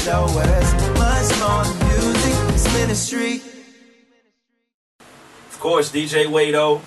show us much more than music, it's ministry. Of course, DJ Mwendo.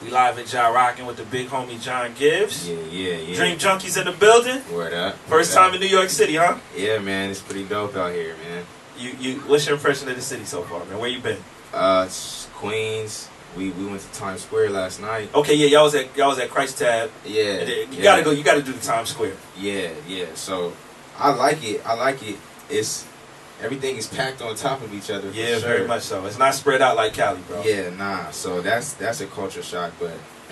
We live at JahRock'n with the big homie John Givez. Yeah. Dream Junkies in the building. Word up. First time in New York City, huh? Yeah, man, it's pretty dope out here, man. What's your impression of the city so far, man? Where you been? Queens. We went to Times Square last night. Okay, yeah, y'all was at Christ Tab. Yeah. You gotta go. You gotta do the Times Square. Yeah. So I like it. It's everything is packed on top of each other. Yeah, sure. very much so. It's not spread out like Cali, bro. Yeah, nah. So that's a culture shock,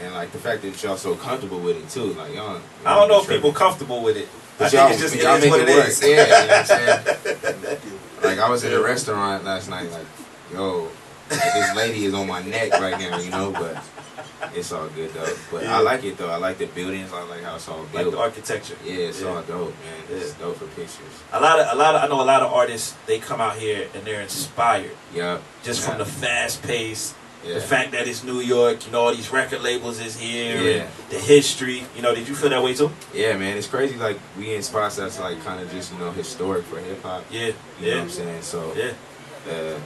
and like the fact that y'all so comfortable with it too. Like y'all. I don't know if people comfortable with it. But I think it's just y'all make what it it work. is. Yeah, you know what I'm saying? Like I was in a restaurant last night, like, yo, this lady is on my neck right now, you know, but it's all good though. But I like it though. I like the buildings. I like how it's all built. Like the architecture. Yeah, it's all dope, man. It's dope for pictures. I know a lot of artists, they come out here and they're inspired. Yeah. Just from the fast pace. Yeah. The fact that it's New York, you know, all these record labels is here, Yeah. and the history, you know, did you feel that way too? Yeah, man, it's crazy. Like we in spots that's like kind of just, you know, historic for hip hop. Yeah, you know what I'm saying. So yeah,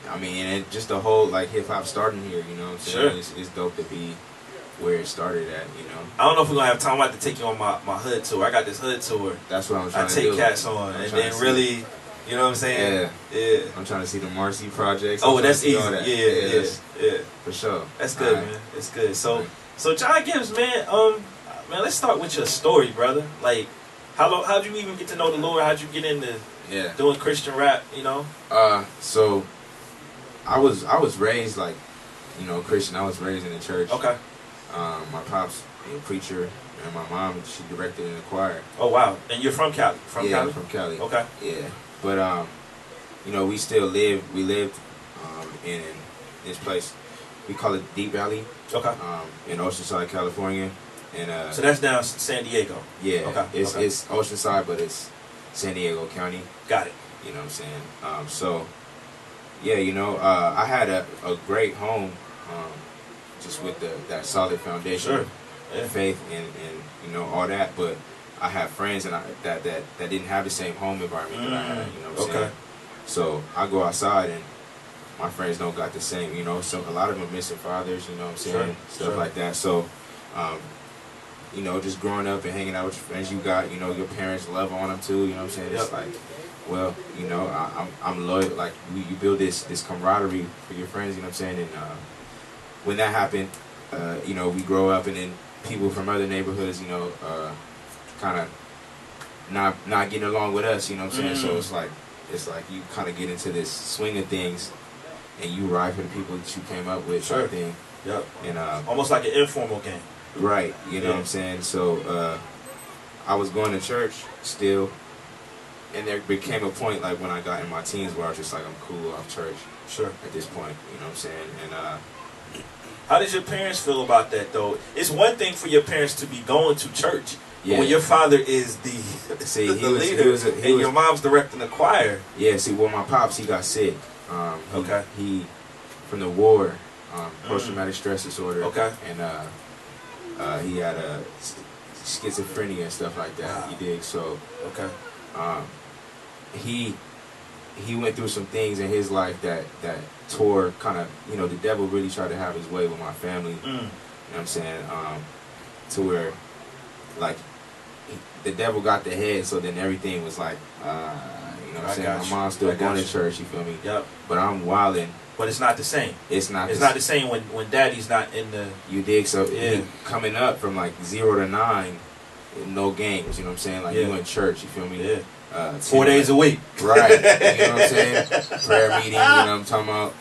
I mean, and just the whole like hip hop starting here. You know what I'm saying? Sure. It's dope to be where it started at. You know. I don't know if we're gonna have time. I'm about to take you on my hood tour. I got this hood tour. That's what I'm trying to do. I take cats on, and then really. You know what I'm saying? Yeah. I'm trying to see the Marcy projects. Oh, that's easy. That. Yeah. For sure. That's good, man. It's good. So John Givez, man, let's start with your story, brother. Like, how'd you even get to know the Lord? How'd you get into doing Christian rap? You know? So I was raised like, you know, Christian. I was raised in the church. Okay. My pops a preacher, and my mom, she directed in the choir. Oh wow! And you're from Cali? Cali? I'm from Cali. Okay. Yeah. But you know, we lived in this place. We call it Deep Valley. Okay. In Oceanside, California, and so that's down San Diego. Yeah. Okay. It's Oceanside, but it's San Diego County. Got it. You know what I'm saying? So yeah, you know, I had a great home, just with that solid foundation, sure. Faith, and you know all that, but. I have friends and that didn't have the same home environment that I had, you know what I'm saying? So I go outside and my friends don't got the same, you know, so a lot of them are missing fathers, you know what I'm saying? Stuff like that. So, you know, just growing up and hanging out with your friends, you got, you know, your parents love on them too, you know what I'm saying? It's like, well, you know, I'm loyal, like you build this camaraderie for your friends, you know what I'm saying? And when that happened, you know, we grow up and then people from other neighborhoods, you know, kind of not getting along with us, you know what I'm saying? So it's like you kind of get into this swing of things, and you ride for the people that you came up with, type thing. Yep. And almost like an informal game. Right. You know what I'm saying? So I was going to church still, and there became a point like when I got in my teens where I was just like, I'm cool off church. Sure. At this point, you know what I'm saying? And how did your parents feel about that though? It's one thing for your parents to be going to church. Yeah. When your father is the leader and your mom's directing the choir. Yeah, see, well, my pops, he got sick. He from the war, post-traumatic stress disorder. Okay. And he had a schizophrenia and stuff like that. Wow. He did. So, he went through some things in his life that tore kind of, you know, the devil really tried to have his way with my family. You know what I'm saying? To where, like, the devil got the head, so then everything was like, you know what I'm saying? My mom's still going to church, you feel me? Yep. But I'm wilding. But it's not the same. It's not the same when daddy's not in the... You dig? So he coming up from like 0 to 9, no games, you know what I'm saying? Like you in church, you feel me? Yeah. 4 days a week. Right. You know what I'm saying? Prayer meeting, you know what I'm talking about?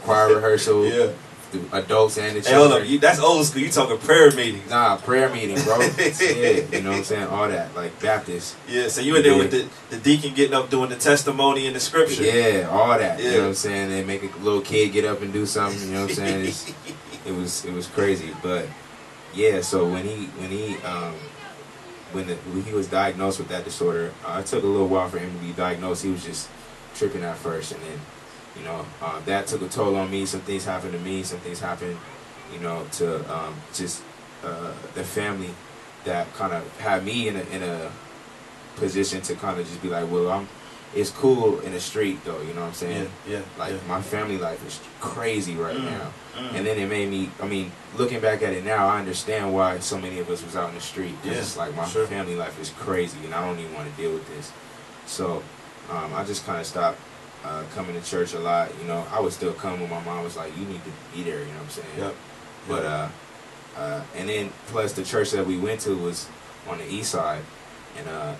Choir rehearsal. Yeah. The adults and the children. Hey, hold up, that's old school. You talking prayer meetings? Nah, prayer meeting, bro. You know what I'm saying? All that, like Baptist. Yeah, so you in there with the deacon getting up doing the testimony in the scripture. Yeah, all that. You know what I'm saying? They make a little kid get up and do something. You know what I'm saying? It was crazy, but yeah. So when he was diagnosed with that disorder, it took a little while for him to be diagnosed. He was just tripping at first, and then. You know, that took a toll on me. Some things happened to me. Some things happened, you know, to just the family that kind of had me in a position to kind of just be like, well, it's cool in the street though, you know what I'm saying? Yeah. Like my family life is crazy right now. And then it made me, I mean, looking back at it now, I understand why so many of us was out in the street. It's like my family life is crazy and I don't even want to deal with this. So I just kind of stopped coming to church a lot. You know, I would still come when my mom was like, you need to be there, you know what I'm saying? Yep. But and then plus the church that we went to was on the east side, and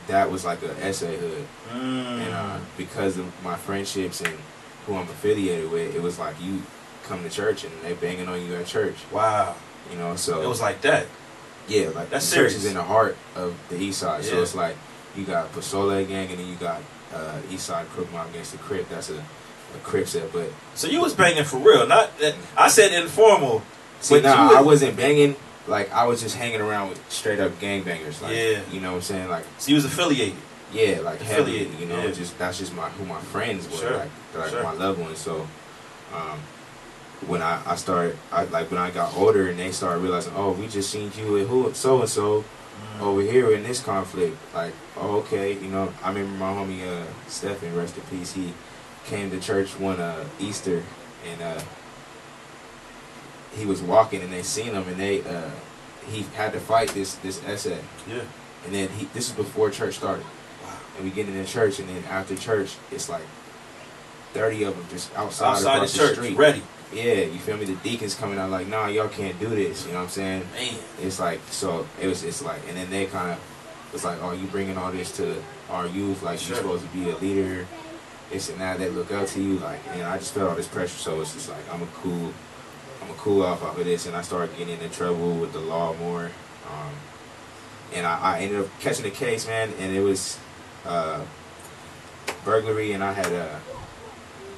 that was like a essay hood. And because of my friendships and who I'm affiliated with, it was like you come to church and they banging on you at church. Wow. You know, so it was like that. Yeah, like that's the church serious. is in the heart of the east side. So it's like you got Pasola gang and then you got east side Crook Mob against the Crip. That's a Crip set. But so you was banging for real, not I said informal. See, I wasn't banging. Like I was just hanging around with straight up gangbangers. Like, you know what I'm saying? Like, so you was affiliated. Yeah, like affiliated. Heavy, you know, just that's just who my friends were. Like my loved ones. So when I started, when I got older and they started realizing, oh, we just seen you with so and so over here in this conflict. Like, oh, okay, you know. I remember my homie Stephen, rest in peace. He came to church one Easter and he was walking and they seen him and they he had to fight this essay. Yeah. And then this is before church started. Wow. And we get in the church and then after church it's like 30 of them just outside the church, street. Ready. Yeah, you feel me? The deacons coming out like, nah, y'all can't do this. You know what I'm saying? Man. It's like, so it's like, and then they kind of, it's like, oh, you bringing all this to our youth, like you're supposed to be a leader. It's and now they look up to you, like, and I just felt all this pressure. So it's just like, I'm a cool off of this, and I started getting into trouble with the law more. And I ended up catching a case, man, and it was burglary, and I had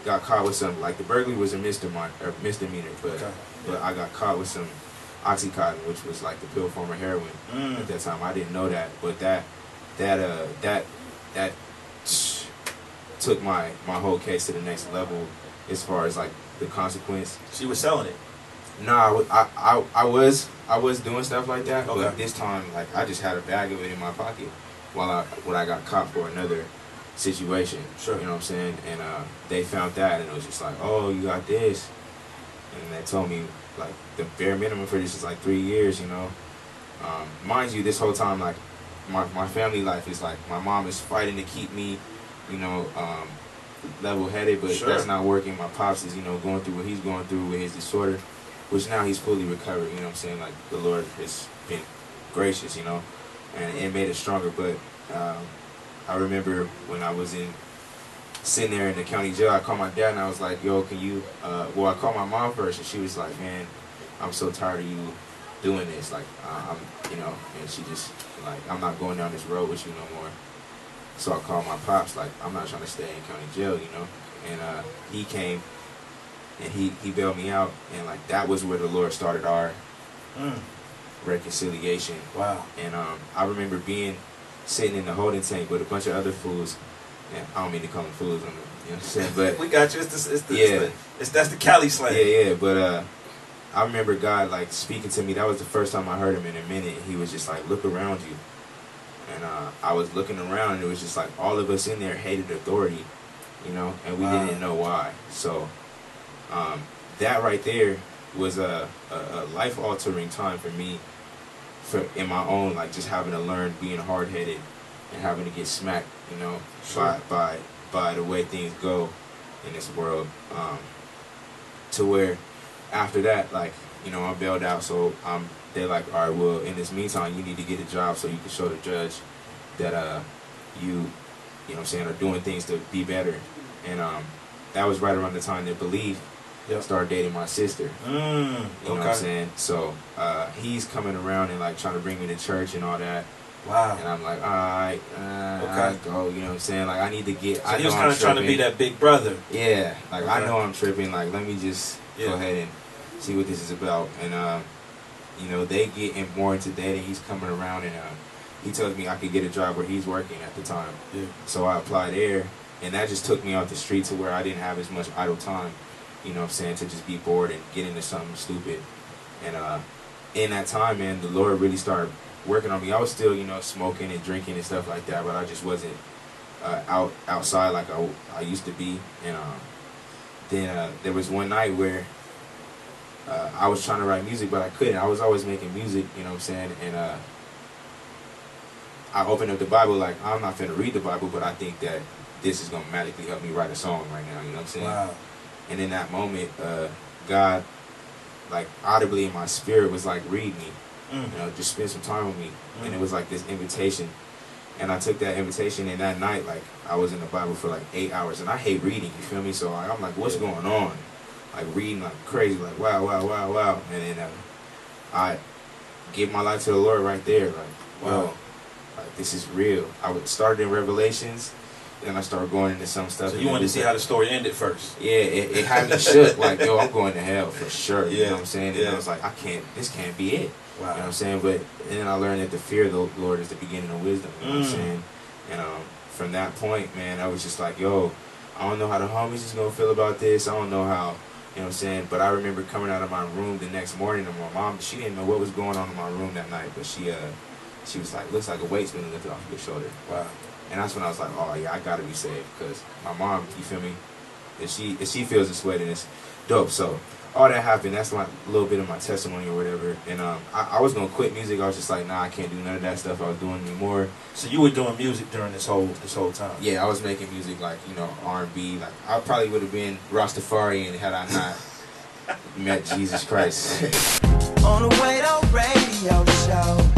got caught with some, like the burglary was a misdemeanor, but I got caught with some Oxycontin, which was like the pill form of heroin at that time. I didn't know that, but that took my whole case to the next level as far as like the consequence. She was selling it. No, I was doing stuff like that, but this time like I just had a bag of it in my pocket when I got caught for another situation. You know what I'm saying? And they found that and it was just like, oh, you got this, and they told me like the bare minimum for this is like 3 years. You know, mind you, this whole time like my family life is like my mom is fighting to keep me, you know, level-headed, but that's not working. My pops is, you know, going through what he's going through with his disorder, which now he's fully recovered. You know what I'm saying? Like the Lord has been gracious, you know, and it made it stronger. But I remember when I was sitting there in the county jail, I called my dad and I was like, yo, can you, I called my mom first and she was like, man, I'm so tired of you doing this. Like, I'm, you know, and she just, like, I'm not going down this road with you no more. So I called my pops, like, I'm not trying to stay in county jail, you know. And he came and he bailed me out. And, like, that was where the Lord started our reconciliation. Wow. And I remember sitting in the holding tank with a bunch of other fools. And I don't mean to call them fools, you know what I'm saying? But we got you. That's the Cali slang. Yeah. But I remember God like speaking to me. That was the first time I heard him in a minute. He was just like, look around you. And I was looking around and it was just like all of us in there hated authority, you know, and we didn't know why. So that right there was a life-altering time for me, in my own, like just having to learn being hard-headed and having to get smacked, you know, by the way things go in this world. To where after that, like, you know, I'm bailed out, so they're like, all right, well, in this meantime, you need to get a job so you can show the judge that you know what I'm saying, are doing things to be better. And that was right around the time that Believe started dating my sister. You know what I'm saying? So he's coming around and like trying to bring me to church and all that. Wow. And I'm like, all right, I go, you know what I'm saying? Like, I need to get, so he was kind of trying to be that big brother. Yeah, like, I know I'm tripping. Like, let me just go ahead and see what this is about. And, you know, they get more into dating. He's coming around and he tells me I could get a job where he's working at the time. Yeah. So I applied there, and that just took me off the street to where I didn't have as much idle time, you know what I'm saying, to just be bored and get into something stupid. And in that time, man, the Lord really started working on me. I was still, you know, smoking and drinking and stuff like that, but I just wasn't outside like I used to be. And then there was one night where I was trying to write music, but I couldn't. I was always making music, you know what I'm saying? And I opened up the Bible, like, I'm not finna read the Bible, but I think that this is gonna magically help me write a song right now, you know what I'm saying? Wow. And in that moment, God, like, audibly in my spirit was like, read me, you know, just spend some time with me. And it was like this invitation. And I took that invitation, and that night, like, I was in the Bible for like 8 hours, and I hate reading, you feel me? So I'm like, what's going on? Like, reading like crazy, like, wow, wow, wow, wow. And then I gave my life to the Lord right there, like, wow, like, this is real. I would start in Revelations, then I started going into some stuff. So you wanted to see how the story ended first? Yeah, it had me shook, like, yo, I'm going to hell for sure, you know what I'm saying? And I was like, this can't be it. Wow. You know what I'm saying? But then I learned that the fear of the Lord is the beginning of wisdom, you know what I'm saying? And from that point, man, I was just like, yo, I don't know how the homies is going to feel about this. I don't know how, you know what I'm saying? But I remember coming out of my room the next morning, and my mom, she didn't know what was going on in my room that night, but she was like, looks like a weight's been lifted off your shoulder. Wow. And that's when I was like, oh yeah, I gotta be saved, because my mom, you feel me? If she feels this way, then it's dope. So all that happened. That's my little bit of my testimony or whatever. And I was gonna quit music. I was just like, nah, I can't do none of that stuff I was doing anymore. So you were doing music during this whole time? Yeah, I was making music, like, you know, R&B. Like, I probably would have been Rastafarian had I not met Jesus Christ. On the Mwendo radio show.